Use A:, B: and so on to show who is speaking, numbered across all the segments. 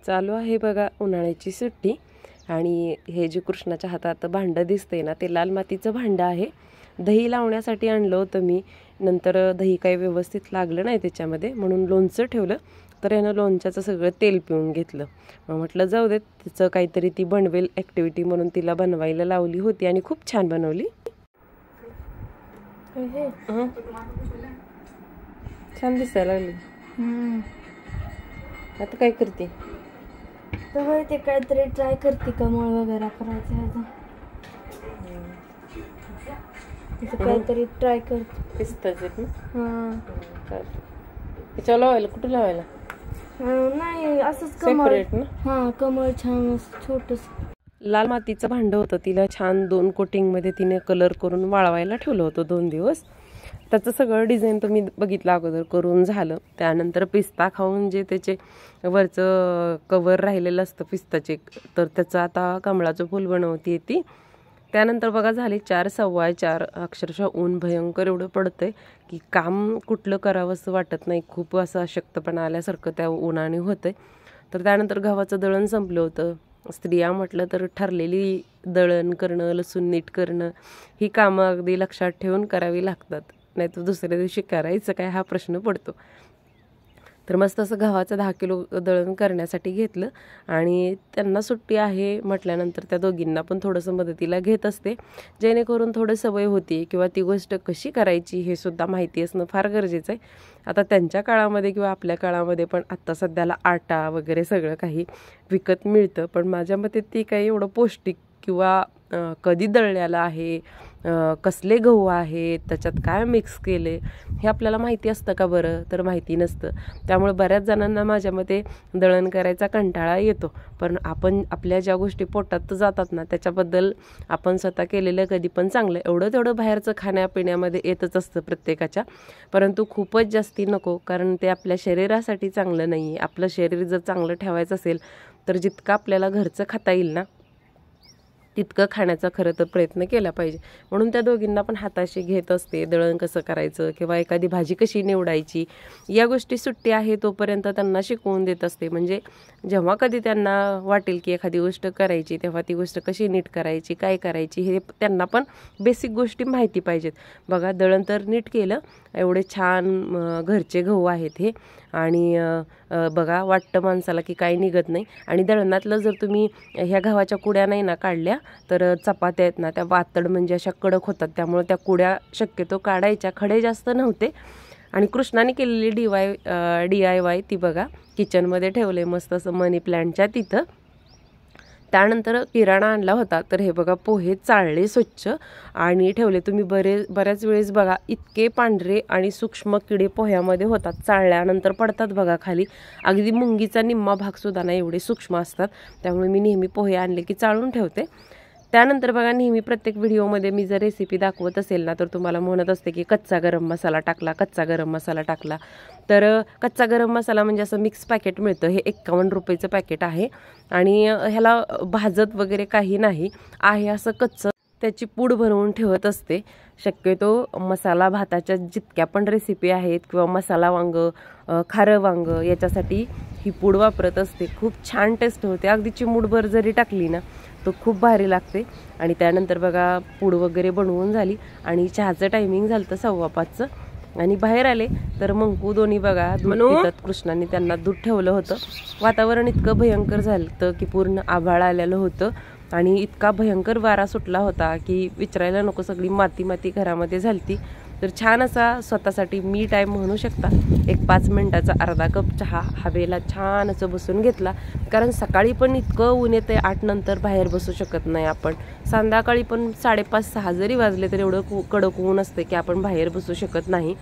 A: चालू आहे बघा उन्हाळ्याची सुट्टी आणि हे जे कृष्णाच्या हातात भांडं दिसतंय ना ते लाल मातीचं भांडं आहे. दही लावण्यासाठी आणलं होतं मी, नंतर दही काही व्यवस्थित लागलं नाही त्याच्यामध्ये म्हणून लोणचं ठेवलं. तर यानं लोणच्याचं सगळं तेल पिऊन घेतलं. मग म्हटलं जाऊ देत, तिचं काहीतरी ती बनवेल ॲक्टिव्हिटी म्हणून तिला बनवायला लावली होती आणि खूप छान बनवली. छान दिसायला लागली. आता काय करते?
B: तर ते काहीतरी ट्राय करते का मळ वगैरे करायचं काहीतरी ट्राय करते.
A: पिस्ताचे त्याच्यावर लावायला कुठे लावायला?
B: नाही असंच कमळ ना. कमळ छान छोटस
A: लाल मातीचं भांडं होतं. तिला छान 2 कोटिंगमध्ये तिने कलर करून वाळवायला ठेवलं होतं 2 दिवस. त्याचं सगळं डिझाईन तुम्ही बघितलं अगोदर करून झालं. त्यानंतर पिस्ता खाऊन जे त्याचे वरचं कवर राहिलेलं असतं पिस्ताचे, तर त्याचं आता कमळाचं फूल बनवते ती. त्यानंतर बघा झाले 4, 4:15. अक्षरशः ऊन भयंकर एवढं पडतंय की काम कुठलं करावं असं वाटत नाही. खूप असं अशक्तपणा आल्यासारखं त्या उन्हाने होतंय. तर त्यानंतर गव्हाचं दळण संपलं होतं. स्त्रिया म्हटलं तर ठरलेली दळण करणं, लसूण नीट करणं ही कामं अगदी लक्षात ठेवून करावी लागतात, नाही तर दुसऱ्या दिवशी करायचं काय हा प्रश्न पडतो. तर मस्त असं गव्हाचं 10 किलो दळण करण्यासाठी घेतलं आणि त्यांना सुट्टी आहे म्हटल्यानंतर त्या दोघींना पण थोडंसं मदतीला घेत असते, जेणेकरून थोडं सवय होती किंवा ती गोष्ट कशी करायची हे सुद्धा माहिती असणं फार गरजेचं आहे. आता त्यांच्या काळामध्ये किंवा आपल्या काळामध्ये पण आत्ता सध्याला आटा वगैरे सगळं काही विकत मिळतं, पण माझ्या मते ती काही एवढं पौष्टिक किंवा कधी दळलेलं आहे, कसले गहू आहेत, त्याच्यात काय मिक्स केले हे आपल्याला माहिती असतं का बरं? तर माहिती नसतं. त्यामुळे बऱ्याच जणांना माझ्या मते दळण करायचा कंटाळा येतो. पण आपण आपल्या ज्या गोष्टी पोटात जातात ना त्याच्याबद्दल आपण स्वतः केलेलं कधी पण चांगलं. एवढं तेवढं बाहेरचं खाण्यापिण्यामध्ये येतच असतं प्रत्येकाच्या, परंतु खूपच जास्ती नको, कारण ते आपल्या शरीरासाठी चांगलं नाही आहे. आपलं शरीर जर चांगलं ठेवायचं असेल तर जितकं आपल्याला घरचं खाता येईल ना तितकं खाण्याचा खरं तर प्रयत्न केला पाहिजे. म्हणून त्या दोघींना पण हाताशी घेत असते, दळण कसं करायचं किंवा एखादी भाजी कशी निवडायची या गोष्टी सुट्टी आहे तोपर्यंत त्यांना शिकवून देत असते. म्हणजे जेव्हा कधी त्यांना वाटेल की एखादी गोष्ट करायची तेव्हा ती गोष्ट कशी नीट करायची, काय करायची हे त्यांना पण बेसिक गोष्टी माहिती पाहिजेत. बघा दळण तर नीट केलं, एवढे छान घरचे गहू आहेत हे. आणि बघा वाटतं माणसाला की काही निघत नाही. आणि दळणातलं जर तुम्ही ह्या गव्हाच्या कुड्या नाही ना काढल्या तर चपात्या आहेत ना त्या वातड म्हणजे अशा कडक होतात. त्यामुळे त्या कुड्या शक्यतो काढायच्या, खडे जास्त नव्हते. आणि कृष्णाने केलेली DIY ती बघा किचनमध्ये ठेवले मस्त असं मनी प्लॅन्टच्या तिथं. त्यानंतर किराणा आणला होता, तर हे बघा पोहे चाळले स्वच्छ आणि ठेवले. तुम्ही बऱ्याच वेळेस बघा इतके पांढरे आणि सूक्ष्म किडे पोह्यामध्ये होतात, चाळल्यानंतर पडतात बघा खाली. अगदी मुंगीचा निम्मा भाग सुद्धा नाही एवढे सूक्ष्म असतात. त्यामुळे मी नेहमी पोहे आणले की चाळून ठेवते. त्यानंतर बघा नेहमी प्रत्येक व्हिडिओमध्ये मी जर रेसिपी दाखवत असेल ना तर तुम्हाला म्हणत असते की कच्चा गरम मसाला टाकला, कच्चा गरम मसाला टाकला. तर कच्चा गरम मसाला म्हणजे असं मिक्स पॅकेट मिळतं, हे 51 रुपयेचं पॅकेट आहे आणि ह्याला भाजत वगैरे काही नाही आहे, असं कच्चं त्याची पूड बनवून ठेवत असते. शक्यतो मसाला भाताच्या जितक्या पण रेसिपी आहेत किंवा मसाला वांग, खारं वांग याच्यासाठी ही पूड वापरत असते. खूप छान टेस्ट होते, अगदी चिमूटभर जरी टाकली ना तो खूप भारी लागते. आणि त्यानंतर बघा पूड वगैरे बनवून झाली आणि चहाचं टायमिंग झालं तर 5:15 आणि बाहेर आले तर मंकू दोन्ही बघा दूध पितात. कृष्णाने त्यांना दूध ठेवलं होतं. वातावरण इतकं भयंकर झालं की पूर्ण आभाळ आलेलं होतं आणि इतका भयंकर वारा सुटला होता की विचारायला नको, सगळी माती घरामध्ये झालती. तर छान असा स्वतःसाठी मी टाईम म्हणू शकता, एक 5 मिनिटाचा अर्धा कप चहा हवेला छान असं बसून घेतला. कारण सकाळी पण इतकं ऊन येते 8 नंतर बाहेर बसू शकत नाही आपण. संध्याकाळी पण 5:30, 6 जरी वाजले तर एवढं कडक ऊन असते की आपण बाहेर बसू शकत नाही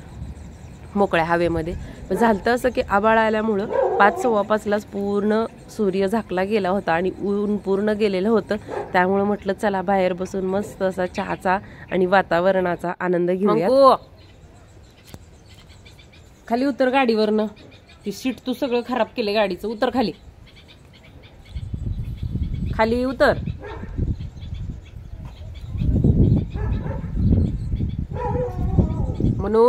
A: मोकळ्या हवेमध्ये. झालं असं की आभाळ आल्यामुळं 5, 5:15लाच पूर्ण सूर्य झाकला गेला होता आणि ऊन पूर्ण गेलेलं होतं. त्यामुळं म्हटलं चला बाहेर बसून मस्त असा चहाचा आणि वातावरणाचा आनंद घेऊया. खाली उतर गाडीवरनं, ती सीट तू सगळं खराब केले गाडीचं. उतर खाली, खाली उतर. मनू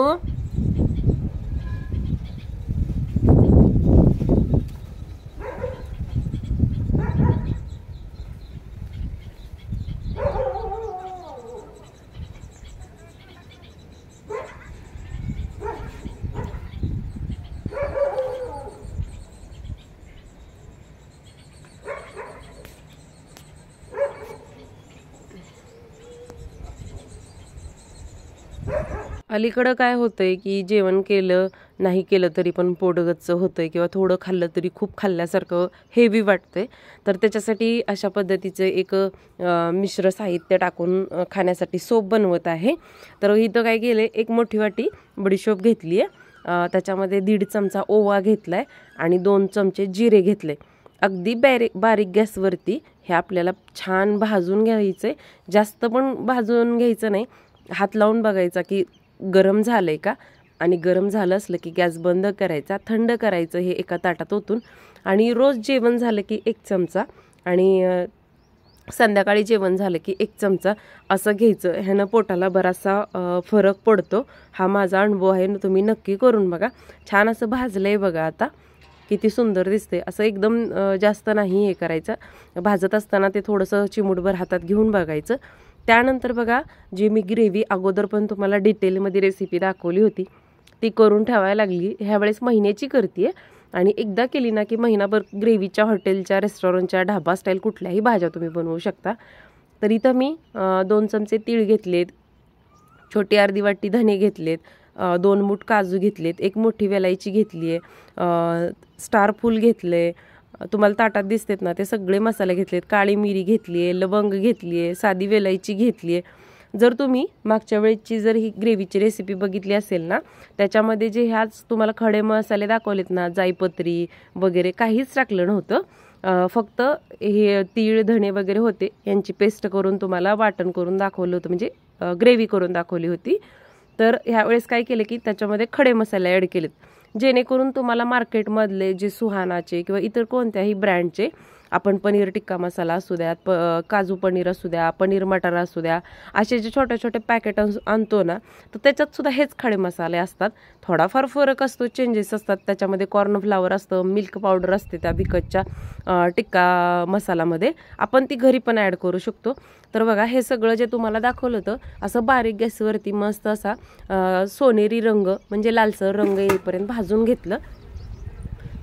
A: अलीकडं काय होतंय की जेवण केलं नाही केलं तरी पण पोटगच्च होतंय किंवा थोडं खाल्लं तरी खूप खाल्ल्यासारखं हेवी वाटतंय. तर त्याच्यासाठी अशा पद्धतीचं एक मिश्र साहित्य टाकून खाण्यासाठी सोप बनवत आहे. तर इथं काय केलं, एक मोठी वाटी बडीशोप घेतली आहे, त्याच्यामध्ये 1.5 चमचा ओवा घेतला आहे आणि 2 चमचे जिरे घेतले. अगदी बारीक गॅसवरती हे आपल्याला छान भाजून घ्यायचं आहे. जास्त पण भाजून घ्यायचं नाही, हात लावून बघायचा की गरम झालंय का, आणि गरम झालं असलं की गॅस बंद करायचा, थंड करायचं हे एका ताटात ओतून. आणि रोज जेवण झालं की 1 चमचा आणि संध्याकाळी जेवण झालं की 1 चमचा असं घ्यायचं. ह्यानं पोटाला बराचसा फरक पडतो. हा माझा अनुभव आहे, तुम्ही नक्की करून बघा. छान असं भाजलंय बघा, आता किती सुंदर दिसते. असं एकदम जास्त नाही हे करायचं, भाजत असताना ते थोडंसं चिमूटभर हातात घेऊन बघायचं. त्यानंतर बघा, जी मी ग्रेव्ही अगोदर पण तुम्हाला डिटेलमध्ये रेसिपी दाखवली होती ती करून ठेवायला लागली. ह्यावेळेस महिन्याची करते आणि एकदा केली ना की महिनाभर ग्रेव्हीच्या हॉटेलच्या, रेस्टॉरंटच्या, ढाबा स्टाईल कुठल्याही भाज्या तुम्ही बनवू शकता. तर इथं मी 2 चमचे तीळ घेतलेत, छोटी अर्धी वाटी धने घेतलेत, 2 मूठ काजू घेतलेत, 1 मोठी वेलायची घेतली आहे, स्टार फूल घेतले, तुम्हाला ताटात दिसतेत ना ते सगळे मसाले घेतलेत, काळी मिरी घेतली आहे, लवंग घेतली आहे, साधी वेलायची घेतली आहे. जर तुम्ही मागच्या वेळेची जर ही ग्रेव्हीची रेसिपी बघितली असेल ना, त्याच्यामध्ये जे ह्याच तुम्हाला खडे मसाले दाखवलेत ना, जायपत्री वगैरे काहीच टाकलं नव्हतं. फक्त हे तीळ धणे वगैरे होते, यांची पेस्ट करून तुम्हाला वाटण करून दाखवलं होतं, म्हणजे ग्रेव्ही करून दाखवली होती. तर ह्यावेळेस काय केलं की त्याच्यामध्ये खडे मसाले ॲड केलेत, जेणेकरून तुम्हाला मार्केटमधले जे सुहानाचे किंवा इतर कोणत्याही ब्रँडचे आपण पनीर टिक्का मसाला असू द्या, काजू पनीर असू द्या, पनीर मटार असू द्या, असे जे छोटे छोटे पॅकेट आणतो ना, तर त्याच्यात सुद्धा हेच खडे मसाले असतात. थोडाफार फरक असतो, चेंजेस असतात त्याच्यामध्ये. कॉर्नफ्लावर असतं, मिल्क पावडर असते त्या विकतच्या टिक्का मसालामध्ये, आपण ती घरी पण ॲड करू शकतो. तर बघा, हे सगळं जे तुम्हाला दाखवलं होतं असं बारीक गॅसवरती मस्त असा सोनेरी रंग म्हणजे लालसर रंग येईपर्यंत भाजून घेतलं.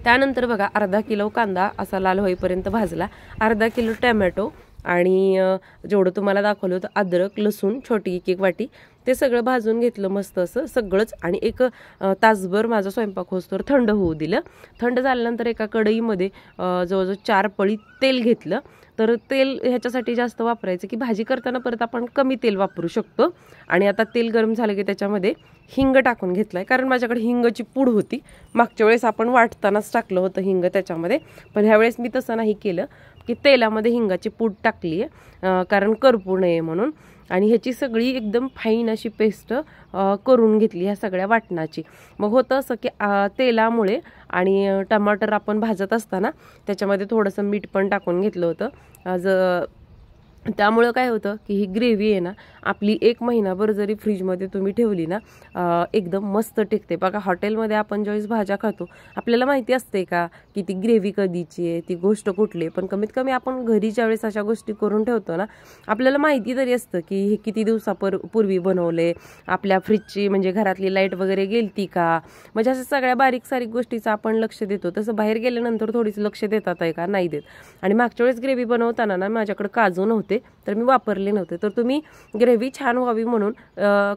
A: त्यानंतर बघा, अर्धा किलो कांदा असा लाल होईपर्यंत भाजला, अर्धा किलो टॅमॅटो आणि जेवढं तुम्हाला दाखवलं होतं अद्रक लसूण छोटी 1 वाटी, ते सगळं भाजून घेतलं मस्त असं सगळंच. आणि 1 तासभर माझा स्वयंपाक होतोवर थंड होऊ दिलं. थंड झाल्यानंतर एका कढईमध्ये जवळजवळ 4 पळी तेल घेतलं. तर तेल ह्याच्यासाठी जास्त वापरायचं की भाजी करताना परत आपण कमी तेल वापरू शकतो. आणि आता तेल गरम झालं की त्याच्यामध्ये हिंग टाकून घेतलाय, कारण माझ्याकडे हिंगची पूड होती. मागच्या वेळेस आपण वाटतानाच टाकलं होतं हिंग त्याच्यामध्ये, पण ह्यावेळेस मी तसं नाही केलं की तेलामध्ये हिंगाची पूड टाकली आहे, कारण करपू नये म्हणून. आणि ह्याची सगळी एकदम फाईन अशी पेस्ट करून घेतली ह्या सगळ्या वाटणाची. मग होतं असं की तेलामुळे आणि टमाटर आपण भाजत असताना त्याच्यामध्ये थोडंसं मीठ पण टाकून घेतलं होतं. त्यामुळं काय होतं की ही ग्रेव्ही आहे ना आपली 1 महिनाभर जरी फ्रीजमध्ये तुम्ही ठेवली ना, एकदम मस्त टिकते. बघा, हॉटेलमध्ये आपण ज्यावेळेस भाज्या खातो आपल्याला माहिती असते का की ती ग्रेव्ही कधीची आहे, ती गोष्ट कुठली आहे. पण कमीत कमी आपण घरी ज्यावेळेस अशा गोष्टी करून ठेवतो ना, आपल्याला माहिती तरी असतं की हे किती दिवसापूर्वी बनवले, आपल्या फ्रीजची म्हणजे घरातली लाईट वगैरे गेलती का, म्हणजे अशा सगळ्या बारीक सारीक गोष्टीचं आपण लक्ष देतो. तसं बाहेर गेल्यानंतर थोडीच लक्ष देतात आहे का, नाही देत. आणि मागच्या वेळेस ग्रेव्ही बनवताना ना माझ्याकडे काजू नव्हते, तर मी वापरले नव्हते. तर तुम्ही ग्रेव्ही छान व्हावी म्हणून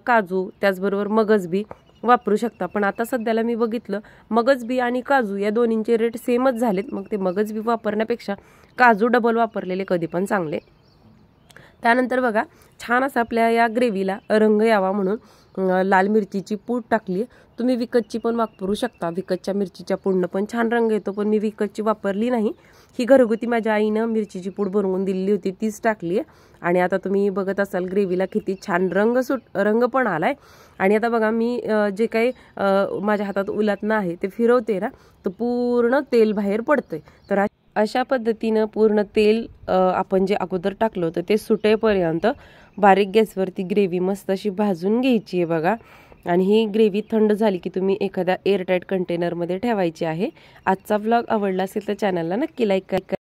A: काजू त्याचबरोबर मगज बी वापरू शकता. पण आता सध्याला मी बघितलं मगज बी आणि काजू या दोन्हींचे रेट सेमच झालेत. मग ते मगज बी वापरण्यापेक्षा काजू डबल वापरलेले कधी पण चांगले. त्यानंतर बघा, छान असं आपल्या या ग्रेव्हीला रंग यावा म्हणून लाल मिरचीची पूड टाकली. तुम्ही विकतची पण वापरू शकता, विकतच्या मिरचीच्या पूडनं पण छान रंग येतो, पण मी विकतची वापरली नाही. ही घरगुती माझ्या आईनं मिरचीची पूड बनवून दिलेली होती, तीच टाकली आहे. आणि आता तुम्ही बघत असाल ग्रेव्हीला किती छान रंग पण आलाय. आणि आता बघा, मी जे काही माझ्या हातात उलटणं आहे ते फिरवते ना, तर पूर्ण तेल बाहेर पडतंय. तर अशा पद्धतीनं पूर्ण तेल आपण जे अगोदर टाकलं होतं ते सुटेपर्यंत बारीक गॅसवरती ग्रेव्ही मस्त अशी भाजून घ्यायची आहे बघा. आणि ही ग्रेव्ही थंड झाली की तुम्ही एखाद्या एअरटाईट कंटेनरमध्ये ठेवायची आहे. आजचा व्लॉग आवडला असेल तर चॅनलला नक्की लाईक करा.